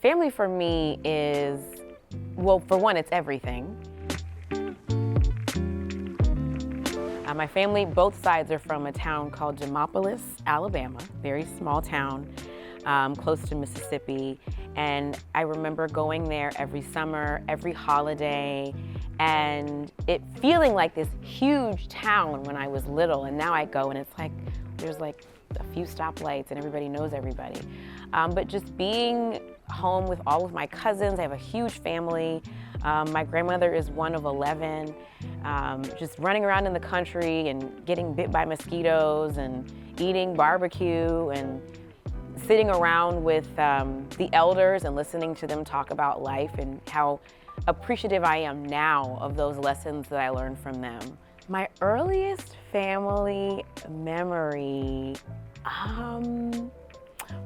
Family for me is, well, for one, it's everything. My family, both sides are from a town called Demopolis, Alabama, very small town, close to Mississippi. And I remember going there every summer, every holiday, and it feeling like this huge town when I was little. And now I go and it's like, there's like a few stoplights and everybody knows everybody. But just being home with all of my cousins, I have a huge family. My grandmother is one of 11. Just running around in the country and getting bit by mosquitoes and eating barbecue and sitting around with the elders and listening to them talk about life and how appreciative I am now of those lessons that I learned from them. My earliest family memory,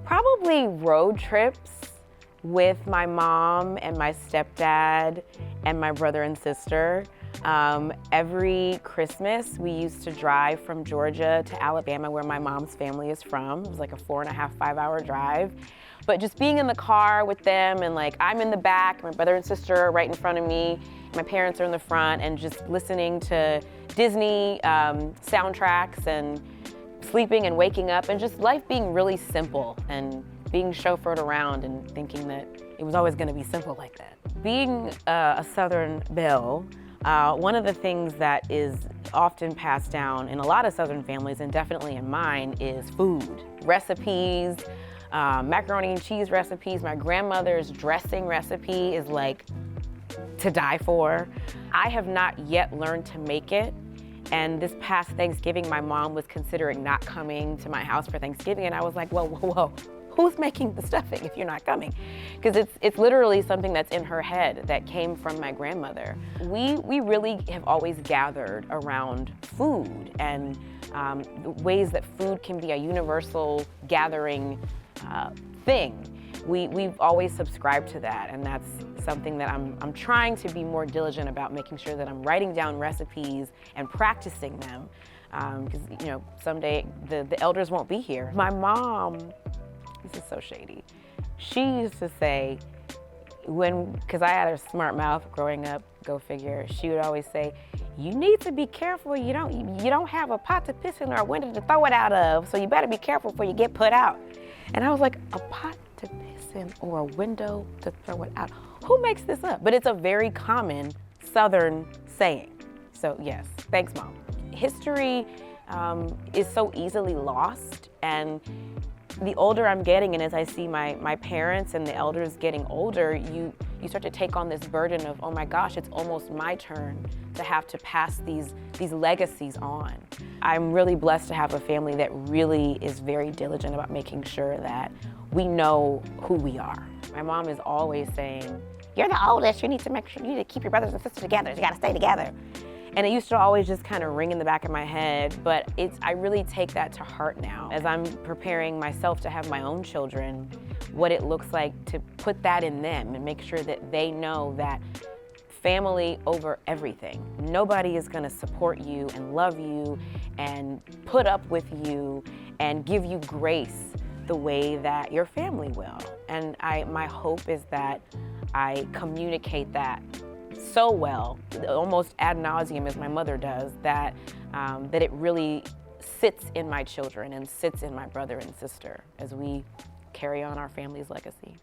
probably road trips with my mom and my stepdad and my brother and sister. Every Christmas, we used to drive from Georgia to Alabama, where my mom's family is from. It was like a 4.5, 5-hour drive. But just being in the car with them and like I'm in the back, my brother and sister are right in front of me, my parents are in the front, and just listening to Disney soundtracks and sleeping and waking up and just life being really simple and being chauffeured around and thinking that it was always going to be simple like that. Being a Southern belle, one of the things that is often passed down in a lot of Southern families, and definitely in mine, is food. Recipes, macaroni and cheese recipes. My grandmother's dressing recipe is like to die for. I have not yet learned to make it. And this past Thanksgiving, my mom was considering not coming to my house for Thanksgiving, and I was like, whoa, whoa, whoa. Who's making the stuffing if you're not coming? Because it's literally something that's in her head that came from my grandmother. We really have always gathered around food and ways that food can be a universal gathering thing. We've always subscribed to that, and that's something that I'm trying to be more diligent about, making sure that I'm writing down recipes and practicing them. Because someday the elders won't be here. My mom, this is so shady. She used to say, because I had a smart mouth growing up, go figure, she would always say, you need to be careful, you don't have a pot to piss in or a window to throw it out of, so you better be careful before you get put out. And I was like, a pot to piss in or a window to throw it out? Who makes this up? But it's a very common Southern saying. So yes, thanks, Mom. History is so easily lost, and the older I'm getting, and as I see my parents and the elders getting older, you start to take on this burden of, oh my gosh, it's almost my turn to have to pass these legacies on. I'm really blessed to have a family that really is very diligent about making sure that we know who we are. My mom is always saying, you're the oldest, you need to keep your brothers and sisters together, you gotta stay together. And it used to always just kind of ring in the back of my head, but I really take that to heart now. As I'm preparing myself to have my own children, what it looks like to put that in them and make sure that they know that family over everything. Nobody is gonna support you and love you and put up with you and give you grace the way that your family will. And my hope is that I communicate that so well, almost ad nauseum as my mother does, that it really sits in my children and sits in my brother and sister as we carry on our family's legacy.